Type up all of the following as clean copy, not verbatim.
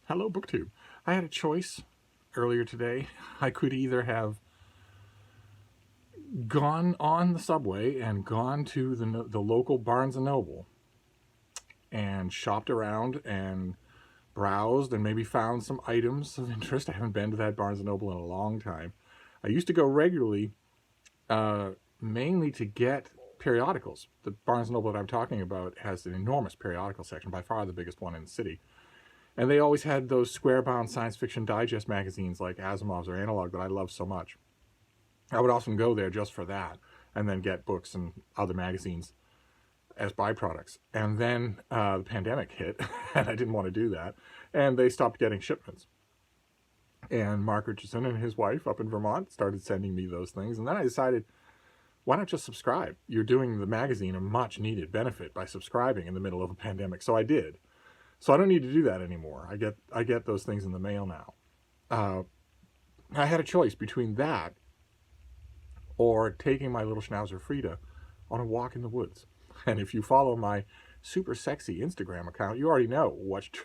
Hello, BookTube. I had a choice earlier today. I could either have gone on the subway and gone to the local Barnes & Noble and shopped around and browsed and maybe found some items of interest. I haven't been to that Barnes & Noble in a long time. I used to go regularly, mainly to get periodicals. The Barnes & Noble that I'm talking about has an enormous periodical section, by far the biggest one in the city. And they always had those square-bound science fiction digest magazines like Asimov's or Analog that I love so much. I would often go there just for that and then get books and other magazines as byproducts. And then the pandemic hit, and I didn't want to do that. And they stopped getting shipments. And Mark Richardson and his wife up in Vermont started sending me those things. And then I decided, why not just subscribe? You're doing the magazine a much-needed benefit by subscribing in the middle of a pandemic. So I did. So I don't need to do that anymore. I get those things in the mail now. I had a choice between that or taking my little schnauzer Frida on a walk in the woods. And if you follow my super sexy Instagram account, you already know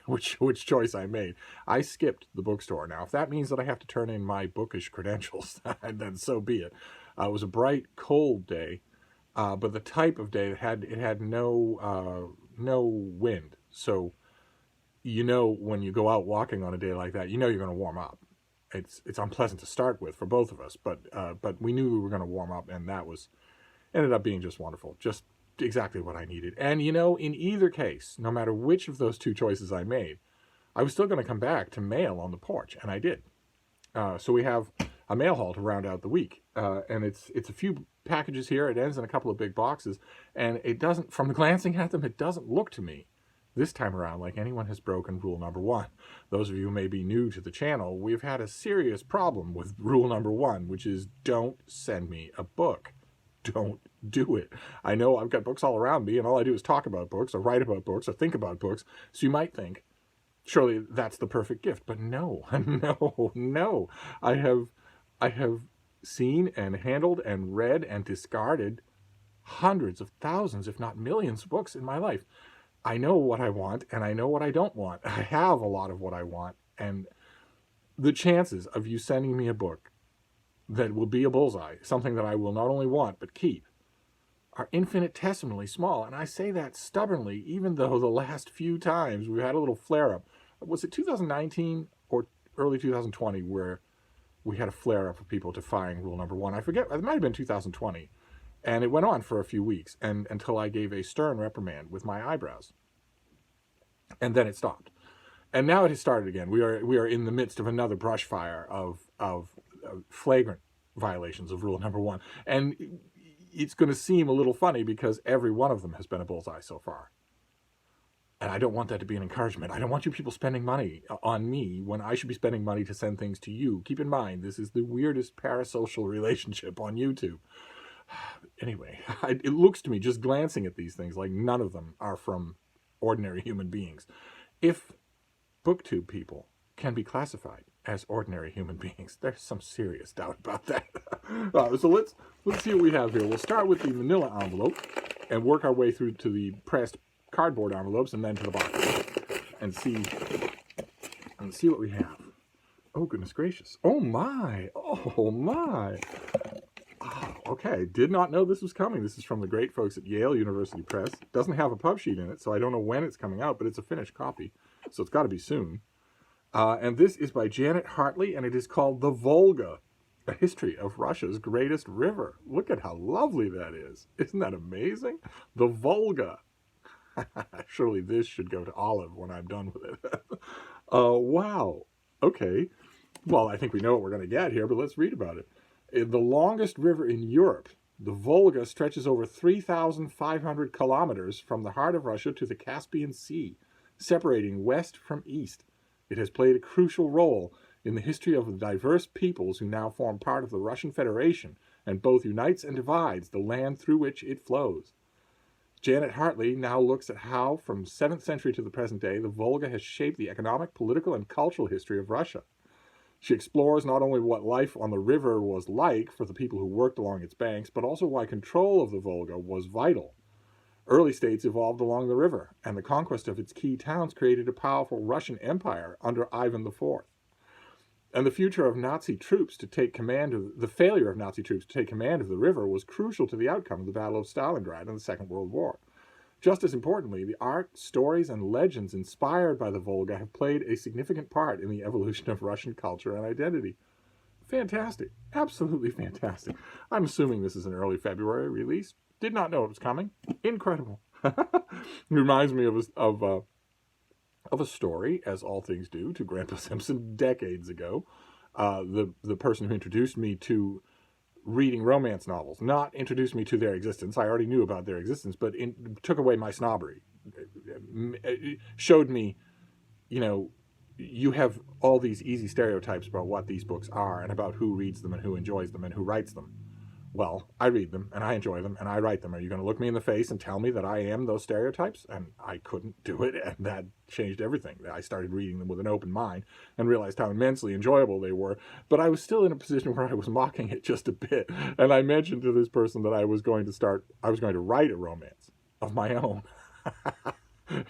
which choice I made. I skipped the bookstore. Now, if that means that I have to turn in my bookish credentials, then so be it. It was a bright, cold day, but the type of day that had no wind. So you know when you go out walking on a day like that, you know you're going to warm up. It's unpleasant to start with for both of us, but we knew we were going to warm up, and that ended up being just wonderful, just exactly what I needed. And you know, in either case, no matter which of those two choices I made, I was still going to come back to mail on the porch, and I did. So we have a mail haul to round out the week, and it's a few packages here. It ends in a couple of big boxes, and it doesn't, from glancing at them, it doesn't look to me this time around like anyone has broken rule number one. Those of you who may be new to the channel, we've had a serious problem with rule number one, which is don't send me a book. Don't do it. I know I've got books all around me, and all I do is talk about books or write about books or think about books. So you might think, surely that's the perfect gift. But no, no. I have seen and handled and read and discarded hundreds of thousands, if not millions, of books in my life. I know what I want, and I know what I don't want. I have a lot of what I want, and the chances of you sending me a book that will be a bullseye, something that I will not only want but keep, are infinitesimally small. And I say that stubbornly, even though the last few times we've had a little flare-up. Was it 2019 or early 2020 where we had a flare-up of people defying rule number one? I forget. It might have been 2020. And it went on for a few weeks and until I gave a stern reprimand with my eyebrows. And then it stopped. And now it has started again. We are in the midst of another brush fire of flagrant violations of rule number one. And it's going to seem a little funny because every one of them has been a bullseye so far. And I don't want that to be an encouragement. I don't want you people spending money on me when I should be spending money to send things to you. Keep in mind, this is the weirdest parasocial relationship on YouTube. Anyway, it looks to me, just glancing at these things, like none of them are from ordinary human beings. If BookTube people can be classified as ordinary human beings, there's some serious doubt about that. So let's see what we have here. We'll start with the manila envelope and work our way through to the pressed cardboard envelopes and then to the box and see what we have. Oh, goodness gracious. Oh, my. Oh, my. Okay, did not know this was coming. This is from the great folks at Yale University Press. Doesn't have a pub sheet in it, so I don't know when it's coming out, but it's a finished copy, so it's got to be soon. And this is by Janet Hartley, and it is called The Volga, a history of Russia's greatest river. Look at how lovely that is. Isn't that amazing? The Volga. Surely this should go to Olive when I'm done with it. Wow. Okay. Well, I think we know what we're going to get here, but let's read about it. The longest river in Europe, the Volga stretches over 3,500 kilometers from the heart of Russia to the Caspian Sea, separating west from east. It has played a crucial role in the history of the diverse peoples who now form part of the Russian Federation, and both unites and divides the land through which it flows. Janet Hartley now looks at how, from 7th century to the present day, the Volga has shaped the economic, political, and cultural history of Russia. She explores not only what life on the river was like for the people who worked along its banks, but also why control of the Volga was vital. Early states evolved along the river, and the conquest of its key towns created a powerful Russian empire under Ivan IV. And the future of Nazi troops to take command of the failure of Nazi troops to take command of the river was crucial to the outcome of the Battle of Stalingrad in the Second World War. Just as importantly, the art, stories, and legends inspired by the Volga have played a significant part in the evolution of Russian culture and identity. Fantastic. Absolutely fantastic. I'm assuming this is an early February release. Did not know it was coming. Incredible. Reminds me of a story, as all things do, to Grandpa Simpson decades ago. The person who introduced me to reading romance novels, not introduced me to their existence. I already knew about their existence, but took away my snobbery. It showed me, you have all these easy stereotypes about what these books are and about who reads them and who enjoys them and who writes them. Well, I read them and I enjoy them and I write them. Are you going to look me in the face and tell me that I am those stereotypes? And I couldn't do it, and that changed everything. I started reading them with an open mind and realized how immensely enjoyable they were, but I was still in a position where I was mocking it just a bit. And I mentioned to this person that I was going to write a romance of my own.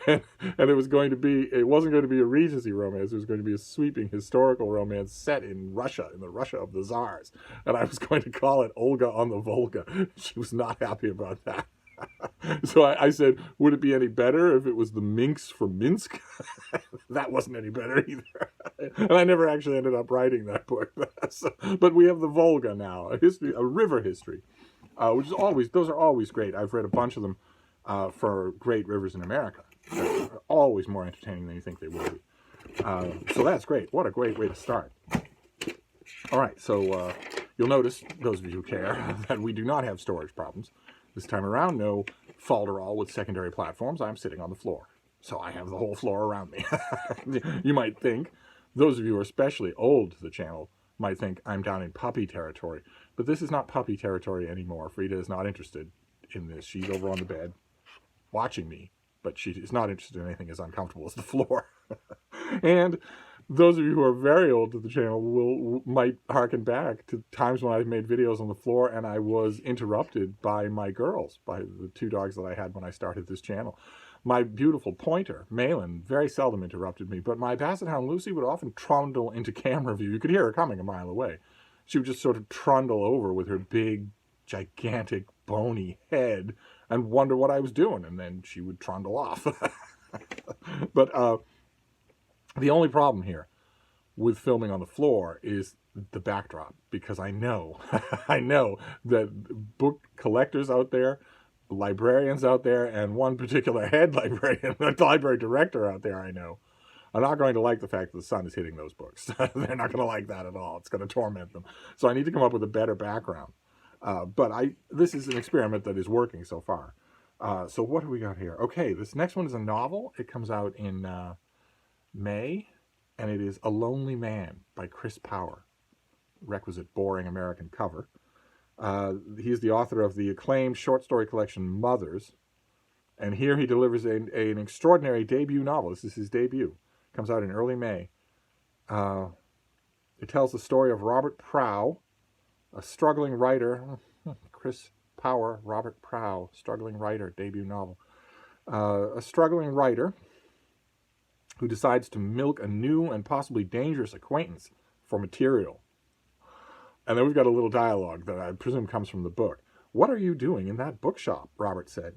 And it wasn't going to be a Regency romance. It was going to be a sweeping historical romance set in Russia, in the Russia of the Tsars. And I was going to call it Olga on the Volga. She was not happy about that. So I said, would it be any better if it was the Minx from Minsk? That wasn't any better either. And I never actually ended up writing that book. But we have the Volga now, a river history, those are always great. I've read a bunch of them. For great rivers in America. They're always more entertaining than you think they will be. So that's great. What a great way to start. All right, so you'll notice, those of you who care, that we do not have storage problems. This time around, no falderall with secondary platforms. I'm sitting on the floor. So I have the whole floor around me. You might think, those of you who are especially old to the channel might think I'm down in puppy territory. But this is not puppy territory anymore. Frida is not interested in this. She's over on the bed, watching me, but she is not interested in anything as uncomfortable as the floor. And those of you who are very old to the channel might harken back to times when I've made videos on the floor and I was interrupted by my girls, by the two dogs that I had when I started this channel. My beautiful pointer, Malin, very seldom interrupted me, but my basset hound Lucy would often trundle into camera view. You could hear her coming a mile away. She would just sort of trundle over with her big, gigantic, bony head and wonder what I was doing, and then she would trundle off. But the only problem here with filming on the floor is the backdrop, because I know that book collectors out there, librarians out there, and one particular head librarian, library director out there I know, are not going to like the fact that the sun is hitting those books. They're not going to like that at all. It's going to torment them. So I need to come up with a better background. But this is an experiment that is working so far. So what do we got here? Okay, this next one is a novel. It comes out in May, and it is A Lonely Man by Chris Power. Requisite boring American cover. He is the author of the acclaimed short story collection Mothers, and here he delivers an extraordinary debut novel. This is his debut. Comes out in early May. It tells the story of Robert Prow, a struggling writer. Chris Power, Robert Prow, struggling writer, debut novel. A struggling writer who decides to milk a new and possibly dangerous acquaintance for material. And then we've got a little dialogue that I presume comes from the book. "What are you doing in that bookshop?" Robert said.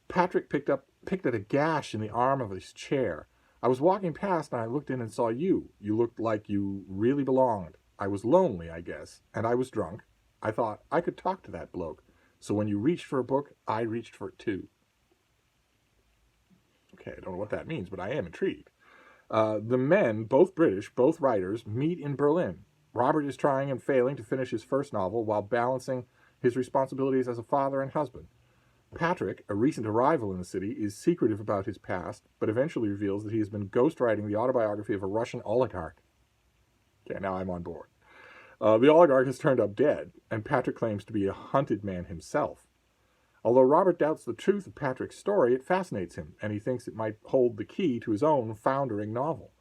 Patrick picked at a gash in the arm of his chair. "I was walking past and I looked in and saw you. You looked like you really belonged. I was lonely, I guess, and I was drunk. I thought I could talk to that bloke. So when you reached for a book, I reached for it too." Okay, I don't know what that means, but I am intrigued. The men, both British, both writers, meet in Berlin. Robert is trying and failing to finish his first novel while balancing his responsibilities as a father and husband. Patrick, a recent arrival in the city, is secretive about his past, but eventually reveals that he has been ghostwriting the autobiography of a Russian oligarch. Okay, now I'm on board. The oligarch has turned up dead, and Patrick claims to be a hunted man himself. Although Robert doubts the truth of Patrick's story, it fascinates him, and he thinks it might hold the key to his own foundering novel.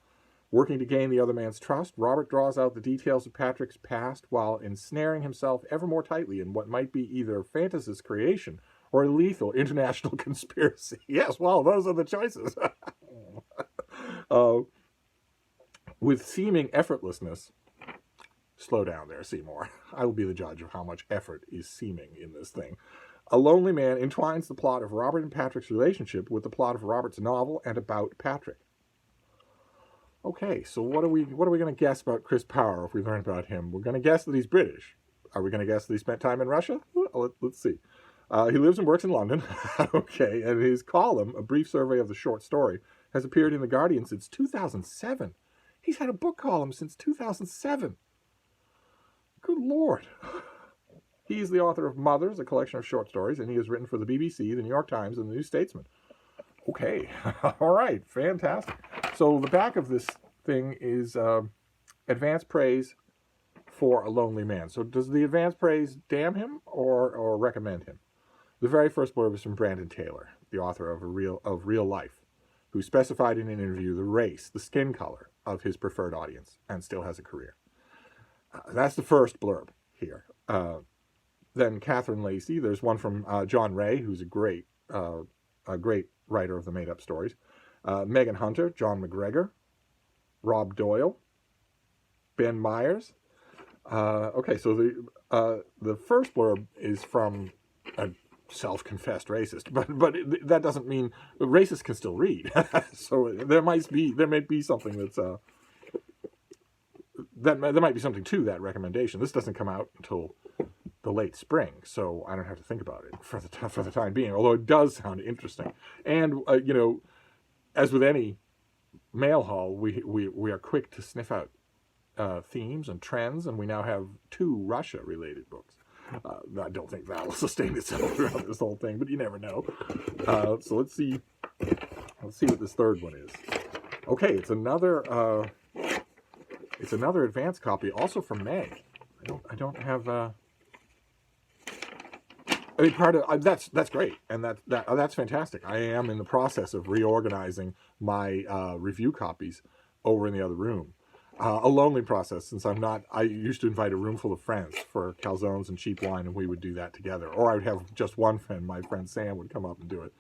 Working to gain the other man's trust, Robert draws out the details of Patrick's past while ensnaring himself ever more tightly in what might be either fantasist creation or a lethal international conspiracy? Yes, well, those are the choices. With seeming effortlessness, slow down there, Seymour. I will be the judge of how much effort is seeming in this thing. A lonely man entwines the plot of Robert and Patrick's relationship with the plot of Robert's novel and about Patrick. Okay, so what are we going to guess about Chris Power if we learn about him? We're going to guess that he's British. Are we going to guess that he spent time in Russia? Let's see. He lives and works in London. Okay, and his column, A Brief Survey of the Short Story, has appeared in The Guardian since 2007. He's had a book column since 2007. Good Lord. He is the author of Mothers, a collection of short stories, and he has written for the BBC, the New York Times, and the New Statesman. Okay, all right, fantastic. So the back of this thing is advance praise for a lonely man. So does the advance praise damn him or recommend him? The very first blurb is from Brandon Taylor, the author of Real Life, who specified in an interview the race, the skin color of his preferred audience, and still has a career. That's the first blurb here. Then Catherine Lacey. There's one from John Ray, who's a great writer of the made-up stories. Megan Hunter, John McGregor, Rob Doyle, Ben Myers. Okay, so the first blurb is from a self-confessed racist, but that doesn't mean racists can still read. So there may be something that's there might be something to that recommendation. This doesn't come out until the late spring, so I don't have to think about it for the time being. Although it does sound interesting, and as with any mail haul, we are quick to sniff out themes and trends, and we now have 2 Russia-related books. I don't think that will sustain itself throughout this whole thing, but you never know. So let's see what this third one is. Okay, it's another advance copy, also from May. I don't have. I mean, part of that's great, and that's fantastic. I am in the process of reorganizing my review copies over in the other room. A lonely process, since I used to invite a room full of friends for calzones and cheap wine, and we would do that together. Or I would have just one friend, my friend Sam, would come up and do it.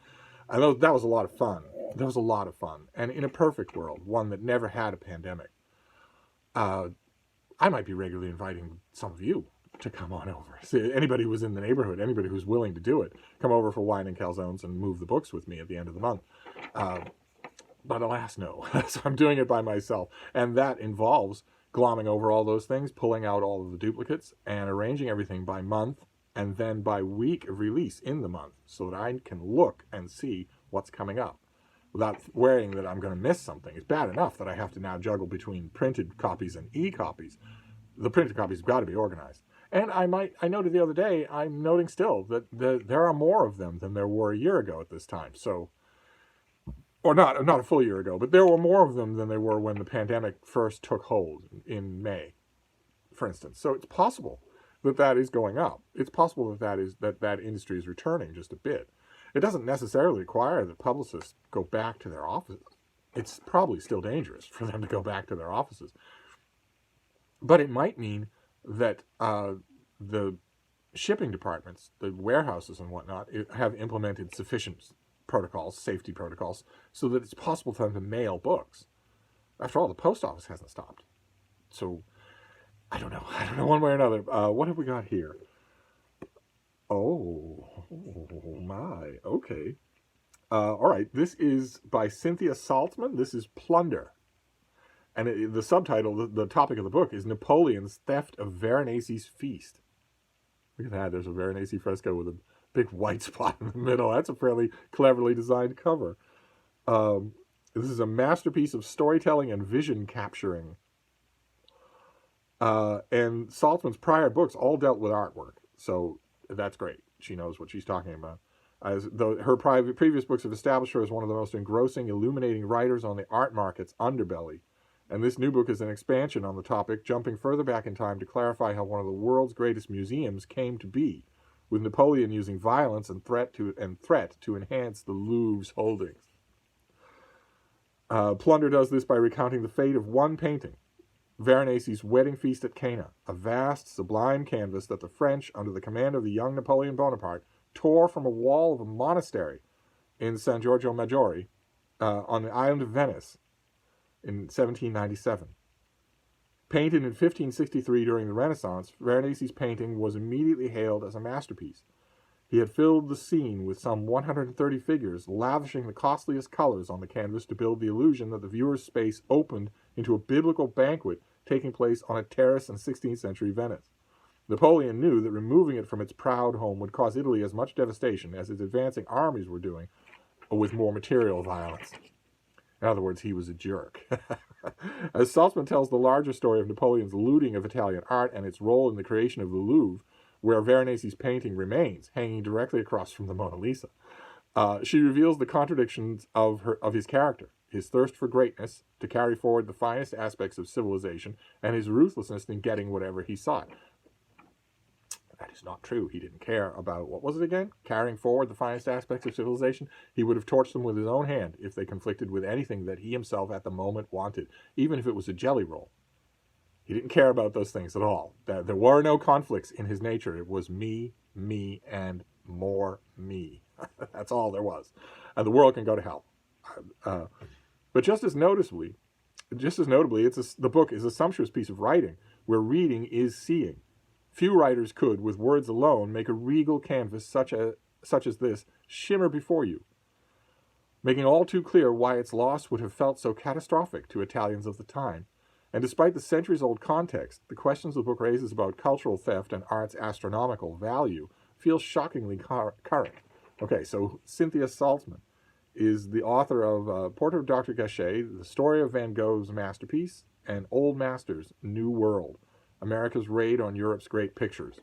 And that was a lot of fun. That was a lot of fun. And in a perfect world, one that never had a pandemic, I might be regularly inviting some of you to come on over. See, anybody who's in the neighborhood, anybody who's willing to do it, come over for wine and calzones and move the books with me at the end of the month. But alas, no. So I'm doing it by myself. And that involves glomming over all those things, pulling out all of the duplicates, and arranging everything by month and then by week of release in the month so that I can look and see what's coming up without worrying that I'm going to miss something. It's bad enough that I have to now juggle between printed copies and e-copies. The printed copies have got to be organized. And I noted the other day, I'm noting still that there are more of them than there were a year ago at this time. So, or not a full year ago, but there were more of them than there were when the pandemic first took hold in May, for instance. So it's possible that is going up. It's possible that industry is returning just a bit. It doesn't necessarily require that publicists go back to their offices. It's probably still dangerous for them to go back to their offices. But it might mean that the shipping departments, the warehouses and whatnot, have implemented sufficient protocols, safety protocols, so that it's possible for them to mail books. After all, the post office hasn't stopped. So, I don't know one way or another. What have we got here? Oh my, okay. All right, this is by Cynthia Saltzman. This is Plunder. And the subtitle, the topic of the book, is Napoleon's Theft of Veronese's Feast. Look at that. There's a Veronese fresco with a big white spot in the middle. That's a fairly cleverly designed cover. This is a masterpiece of storytelling and vision capturing. And Saltzman's prior books all dealt with artwork. So that's great. She knows what she's talking about. Though her previous books have established her as one of the most engrossing, illuminating writers on the art market's underbelly. And this new book is an expansion on the topic, jumping further back in time to clarify how one of the world's greatest museums came to be, with Napoleon using violence and threat to enhance the Louvre's holdings. Plunder does this by recounting the fate of one painting, Veronese's Wedding Feast at Cana, a vast, sublime canvas that the French, under the command of the young Napoleon Bonaparte, tore from a wall of a monastery in San Giorgio Maggiore on the island of Venice in 1797. Painted in 1563 during the Renaissance, Veronese's painting was immediately hailed as a masterpiece. He had filled the scene with some 130 figures, lavishing the costliest colors on the canvas to build the illusion that the viewer's space opened into a biblical banquet taking place on a terrace in 16th century Venice. Napoleon knew that removing it from its proud home would cause Italy as much devastation as its advancing armies were doing, with more material violence. In other words, he was a jerk. As Saltzman tells the larger story of Napoleon's looting of Italian art and its role in the creation of the Louvre, where Veronese's painting remains, hanging directly across from the Mona Lisa, she reveals the contradictions of his character, his thirst for greatness, to carry forward the finest aspects of civilization, and his ruthlessness in getting whatever he sought. That is not true. He didn't care about, what was it again? Carrying forward the finest aspects of civilization. He would have torched them with his own hand if they conflicted with anything that he himself at the moment wanted, even if it was a jelly roll. He didn't care about those things at all. There were no conflicts in his nature. It was me, and more me. That's all there was. And the world can go to hell. But just as notably, the book is a sumptuous piece of writing where reading is seeing. Few writers could, with words alone, make a regal canvas such as this shimmer before you, making all too clear why its loss would have felt so catastrophic to Italians of the time. And despite the centuries-old context, the questions the book raises about cultural theft and art's astronomical value feel shockingly current. Okay, so Cynthia Saltzman is the author of Portrait of Dr. Gachet, The Story of Van Gogh's Masterpiece, and Old Masters, New World, America's Raid on Europe's Great Pictures.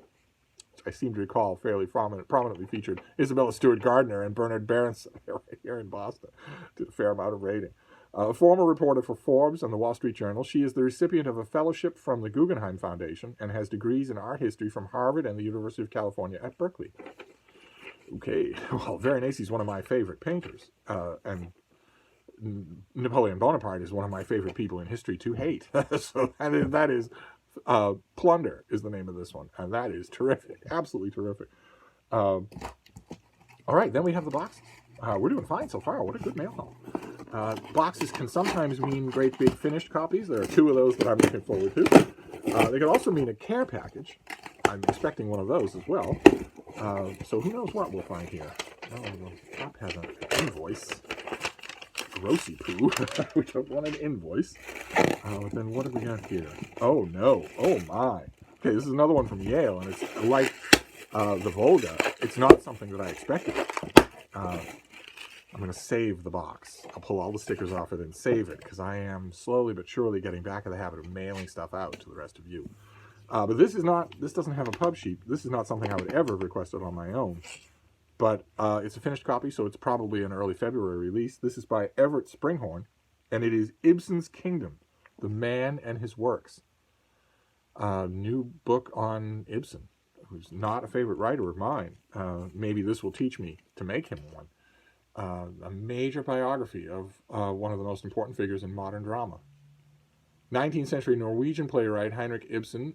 I seem to recall fairly prominently featured Isabella Stewart Gardner and Bernard Berenson right here in Boston. Did a fair amount of raiding. A former reporter for Forbes and the Wall Street Journal, she is the recipient of a fellowship from the Guggenheim Foundation and has degrees in art history from Harvard and the University of California at Berkeley. Okay, well, Veronese is one of my favorite painters, and Napoleon Bonaparte is one of my favorite people in history to hate. So that is Plunder is the name of this one, and that is terrific, absolutely terrific. All right, then we have the boxes. We're doing fine so far. What a good mail haul. Boxes can sometimes mean great big finished copies. There are two of those that I'm looking forward to. They can also mean a care package. I'm expecting one of those as well. So who knows what we'll find here. Oh, the top has an invoice. Grossy poo. We don't want an invoice. Then what have we got here? Oh no. Oh my. Okay, this is another one from Yale, and it's like the Volga. It's not something that I expected. I'm going to save the box. I'll pull all the stickers off it and save it, because I am slowly but surely getting back in the habit of mailing stuff out to the rest of you. But this doesn't have a pub sheet. This is not something I would ever have requested on my own. But it's a finished copy, so it's probably an early February release. This is by Everett Springhorn, and it is Ibsen's Kingdom, The Man and His Works. New book on Ibsen, who's not a favorite writer of mine. Maybe this will teach me to make him one. A major biography of one of the most important figures in modern drama. 19th century Norwegian playwright Henrik Ibsen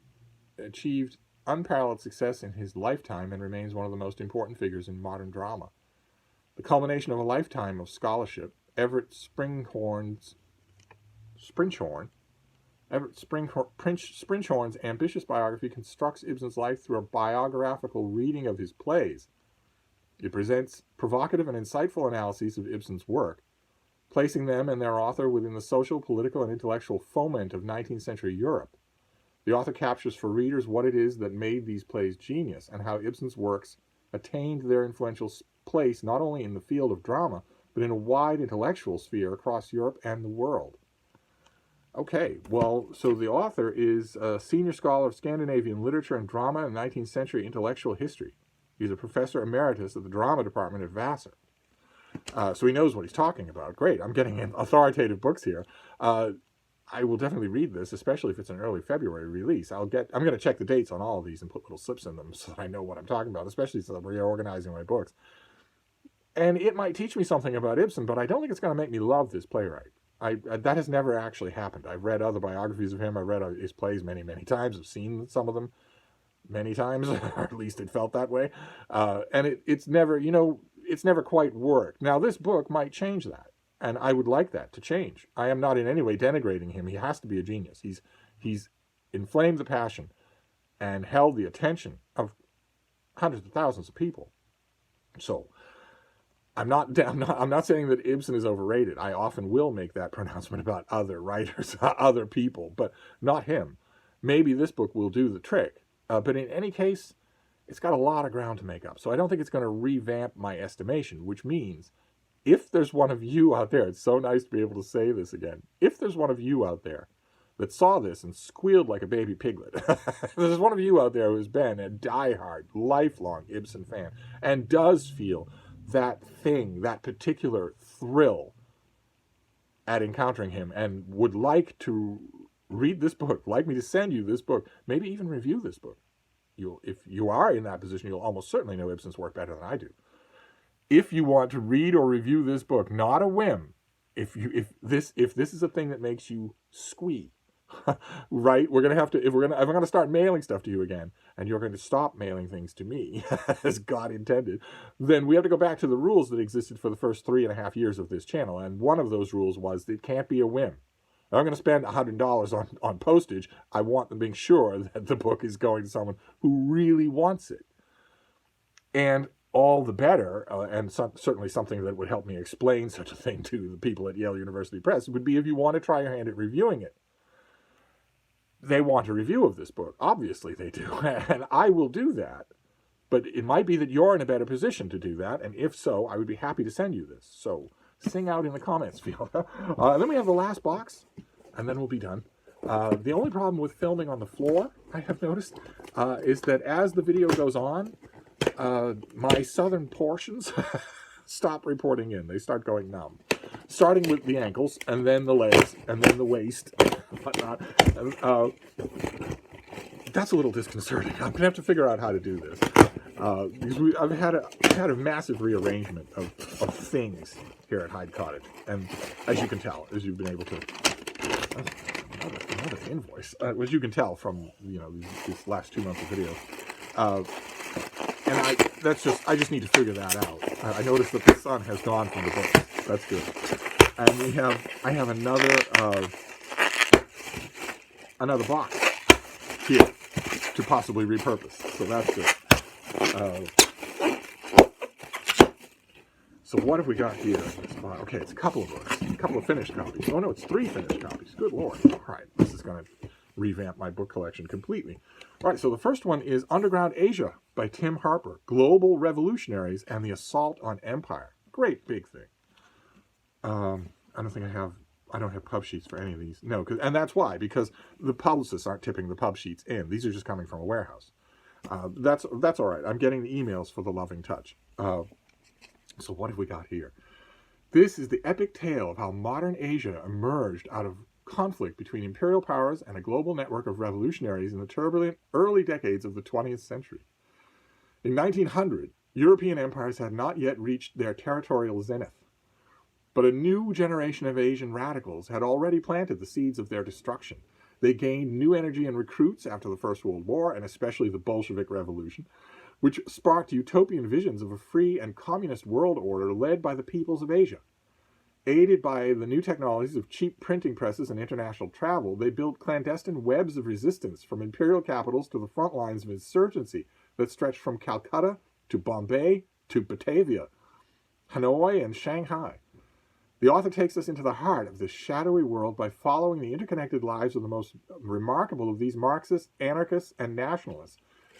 achieved unparalleled success in his lifetime and remains one of the most important figures in modern drama. The culmination of a lifetime of scholarship, Everett Springhorn's ambitious biography constructs Ibsen's life through a biographical reading of his plays. It presents provocative and insightful analyses of Ibsen's work, placing them and their author within the social, political, and intellectual foment of 19th century Europe. The author captures for readers what it is that made these plays genius, and how Ibsen's works attained their influential place not only in the field of drama, but in a wide intellectual sphere across Europe and the world. Okay, well, so the author is a senior scholar of Scandinavian literature and drama and 19th century intellectual history. He's a professor emeritus at the drama department at Vassar. So he knows what he's talking about. Great, I'm getting authoritative books here. I will definitely read this, especially if it's an early February release. I'm going to check the dates on all of these and put little slips in them so that I know what I'm talking about, especially since I'm reorganizing my books. And it might teach me something about Ibsen, but I don't think it's going to make me love this playwright. That has never actually happened. I've read other biographies of him. I've read his plays many, many times. I've seen some of them. many times, or at least it felt that way. And it's never, it's never quite worked. Now, this book might change that, and I would like that to change. I am not in any way denigrating him. He has to be a genius. He's inflamed the passion and held the attention of hundreds of thousands of people. So I'm not saying that Ibsen is overrated. I often will make that pronouncement about other writers, other people, but not him. Maybe this book will do the trick. But in any case, it's got a lot of ground to make up. So I don't think it's going to revamp my estimation, which means if there's one of you out there, it's so nice to be able to say this again. If there's one of you out there that saw this and squealed like a baby piglet, there's one of you out there who's been a diehard, lifelong Ibsen fan and does feel that thing, that particular thrill at encountering him, and would like to read this book, like me to send you this book, maybe even review this book. If you are in that position, you'll almost certainly know Ibsen's work better than I do. If you want to read or review this book, not a whim, if this is a thing that makes you squee, right? We're gonna have to, if I'm gonna start mailing stuff to you again, and you're going to stop mailing things to me, as God intended, then we have to go back to the rules that existed for the first 3.5 years of this channel. And one of those rules was that it can't be a whim. If I'm going to spend $100 on postage, I want them being sure that the book is going to someone who really wants it. And all the better, and certainly something that would help me explain such a thing to the people at Yale University Press, would be if you want to try your hand at reviewing it. They want a review of this book. Obviously they do. And I will do that. But it might be that you're in a better position to do that. And if so, I would be happy to send you this. So sing out in the comments field. Then we have the last box, and then we'll be done. The only problem with filming on the floor, I have noticed, is that as the video goes on, my southern portions stop reporting in. They start going numb. Starting with the ankles, and then the legs, and then the waist, and whatnot. That's a little disconcerting. I'm going to have to figure out how to do this. Because I've had a massive rearrangement of things here at Hyde Cottage. And as you can tell, as you've been able to... Another invoice. As you can tell from, these last 2 months of videos. And I just need to figure that out. I noticed that the sun has gone from the book. That's good. And I have another box here to possibly repurpose. So that's good. So what have we got here? Okay, it's a couple of books. A couple of finished copies. Oh no, it's 3 finished copies. Good Lord. All right, this is going to revamp my book collection completely. All right, so the first one is Underground Asia by Tim Harper. Global Revolutionaries and the Assault on Empire. Great big thing. I don't have pub sheets for any of these. No, and that's why, because the publicists aren't tipping the pub sheets in. These are just coming from a warehouse. That's all right. I'm getting the emails for the loving touch. So what have we got here? This is the epic tale of how modern Asia emerged out of conflict between imperial powers and a global network of revolutionaries in the turbulent early decades of the 20th century. In 1900, European empires had not yet reached their territorial zenith, but a new generation of Asian radicals had already planted the seeds of their destruction. They gained new energy and recruits after the First World War, and especially the Bolshevik Revolution, which sparked utopian visions of a free and communist world order led by the peoples of Asia. Aided by the new technologies of cheap printing presses and international travel, they built clandestine webs of resistance from imperial capitals to the front lines of insurgency that stretched from Calcutta to Bombay to Batavia, Hanoi, and Shanghai. The author takes us into the heart of this shadowy world by following the interconnected lives of the most remarkable of these Marxists, anarchists, and nationalists,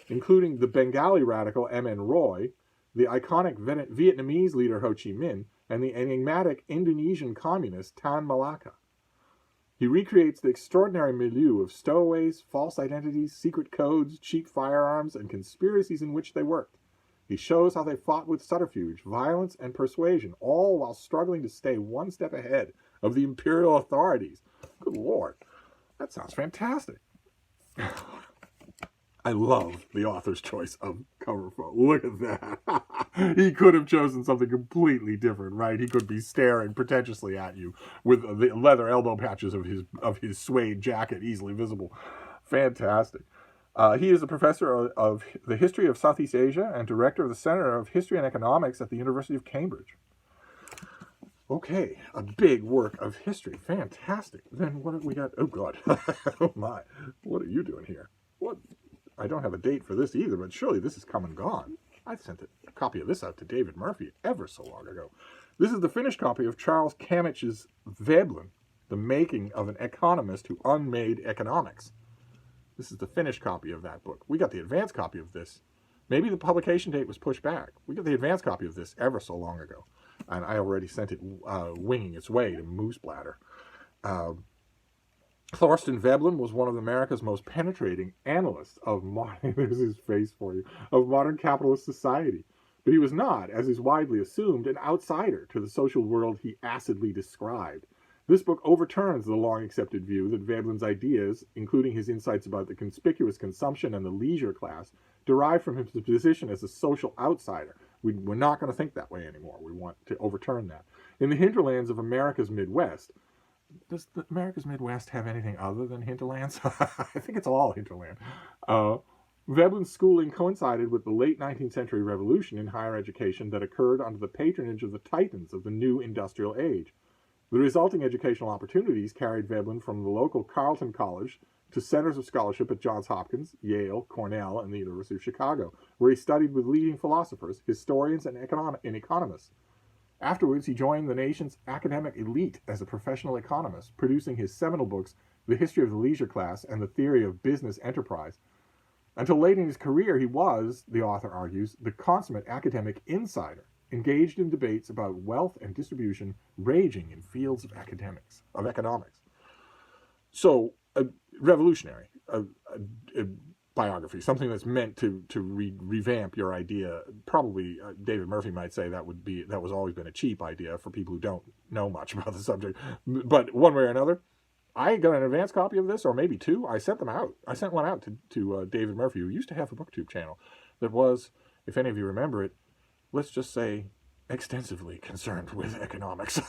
including the Bengali radical M.N. Roy, the iconic Vietnamese leader Ho Chi Minh, and the enigmatic Indonesian communist Tan Malaka. He recreates the extraordinary milieu of stowaways, false identities, secret codes, cheap firearms, and conspiracies in which they worked. He shows how they fought with subterfuge, violence, and persuasion, all while struggling to stay one step ahead of the imperial authorities. Good Lord, that sounds fantastic. I love the author's choice of cover photo. Look at that. He could have chosen something completely different, right? He could be staring pretentiously at you with the leather elbow patches of his suede jacket easily visible. Fantastic. He is a professor of the history of Southeast Asia and director of the Center of History and Economics at the University of Cambridge. Okay, a big work of history. Fantastic. Then what have we got? Oh, God. Oh, my. What are you doing here? What? I don't have a date for this either, but surely this is come and gone. I sent a copy of this out to David Murphy ever so long ago. This is the finished copy of Charles Camich's Veblen, The Making of an Economist Who Unmade Economics. This is the finished copy of that book. We got the advanced copy of this. Maybe the publication date was pushed back. We got the advanced copy of this ever so long ago. And I already sent it winging its way to Moose Bladder. Thorstein Veblen was one of America's most penetrating analysts of modern, there's his face for you, of modern capitalist society. But he was not, as is widely assumed, an outsider to the social world he acidly described. This book overturns the long-accepted view that Veblen's ideas, including his insights about the conspicuous consumption and the leisure class, derive from his position as a social outsider. We're not going to think that way anymore. We want to overturn that. In the hinterlands of America's Midwest, does America's Midwest have anything other than hinterlands? I think it's all hinterland. Veblen's schooling coincided with the late 19th century revolution in higher education that occurred under the patronage of the titans of the new industrial age. The resulting educational opportunities carried Veblen from the local Carleton College to centers of scholarship at Johns Hopkins, Yale, Cornell, and the University of Chicago, where he studied with leading philosophers, historians, and economists. Afterwards, he joined the nation's academic elite as a professional economist, producing his seminal books, The History of the Leisure Class and The Theory of Business Enterprise. Until late in his career, he was, the author argues, the consummate academic insider, engaged in debates about wealth and distribution raging in fields of economics. So, revolutionary, a biography, something that's meant to revamp your idea. Probably David Murphy might say that was always been a cheap idea for people who don't know much about the subject. But one way or another, I got an advance copy of this, or maybe two. I sent them out. I sent one out to David Murphy, who used to have a BookTube channel that was, if any of you remember it, let's just say extensively concerned with economics.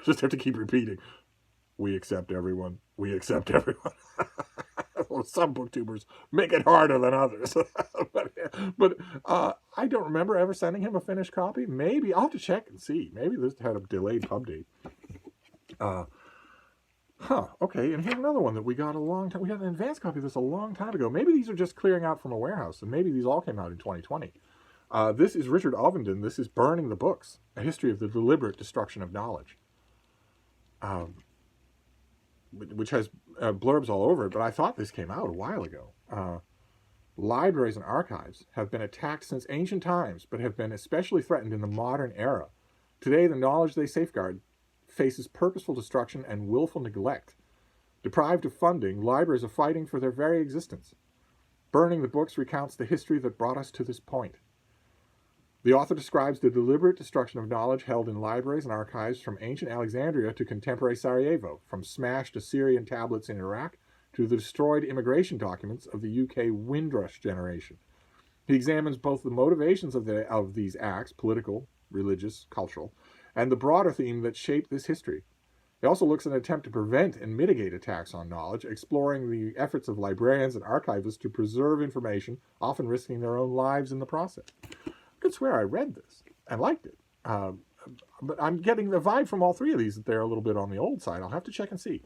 Just have to keep repeating. We accept everyone. We accept everyone. Well, some booktubers make it harder than others. but I don't remember ever sending him a finished copy. Maybe. I'll have to check and see. Maybe this had a delayed pub date. Okay, and here's another one that we got a long time. We got an advanced copy of this a long time ago. Maybe these are just clearing out from a warehouse, and maybe these all came out in 2020. This is Richard Ovenden. This is Burning the Books, A History of the Deliberate Destruction of Knowledge. Which has blurbs all over it, but I thought this came out a while ago. Libraries and archives have been attacked since ancient times, but have been especially threatened in the modern era. Today, the knowledge they safeguard faces purposeful destruction and willful neglect. Deprived of funding, libraries are fighting for their very existence. Burning the Books recounts the history that brought us to this point. The author describes the deliberate destruction of knowledge held in libraries and archives from ancient Alexandria to contemporary Sarajevo, from smashed Assyrian tablets in Iraq to the destroyed immigration documents of the UK Windrush generation. He examines both the motivations of these acts, political, religious, cultural, and the broader theme that shaped this history. He also looks at an attempt to prevent and mitigate attacks on knowledge, exploring the efforts of librarians and archivists to preserve information, often risking their own lives in the process. I could swear I read this and liked it. But I'm getting the vibe from all three of these that they're a little bit on the old side. I'll have to check and see.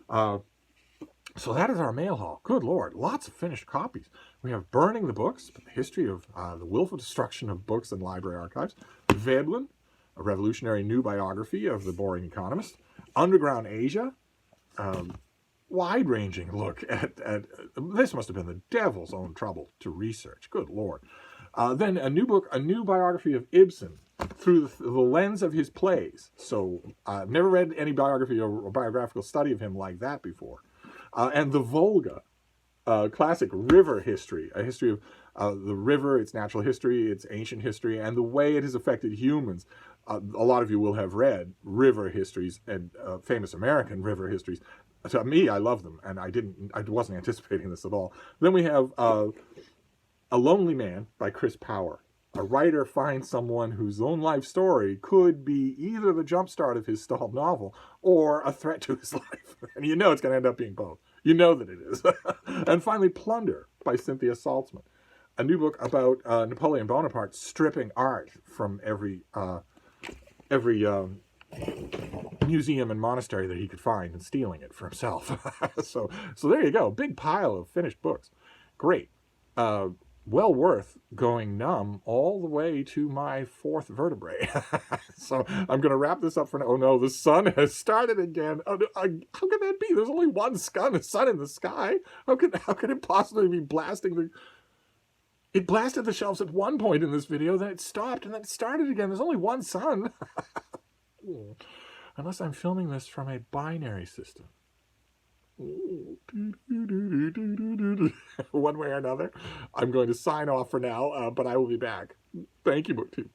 So that is our mail haul. Good Lord, lots of finished copies. We have Burning the Books, the history of the willful destruction of books and library archives. Veblen, a revolutionary new biography of the boring economist. Underground Asia, wide-ranging look at this must have been the devil's own trouble to research. Good Lord. Then a new book, a new biography of Ibsen through the lens of his plays. So I've never read any biography or biographical study of him like that before. And the Volga, classic river history, a history of the river, its natural history, its ancient history, and the way it has affected humans. A lot of you will have read river histories and famous American river histories. To me, I love them, and I wasn't anticipating this at all. Then we have A Lonely Man by Chris Power. A writer finds someone whose own life story could be either the jumpstart of his stalled novel or a threat to his life. And you know it's going to end up being both. You know that it is. And finally, Plunder by Cynthia Saltzman, a new book about Napoleon Bonaparte stripping art from every museum and monastery that he could find and stealing it for himself. So there you go. Big pile of finished books. Great. Well worth going numb all the way to my fourth vertebrae. So I'm going to wrap this up for now. Oh no, the sun has started again. Oh, no, how can that be? There's only one sun in the sky. How could it possibly be blasting the... It blasted the shelves at one point in this video, then it stopped, and then it started again. There's only one sun. Unless I'm filming this from a binary system. One way or another. I'm going to sign off for now, but I will be back. Thank you, BookTube.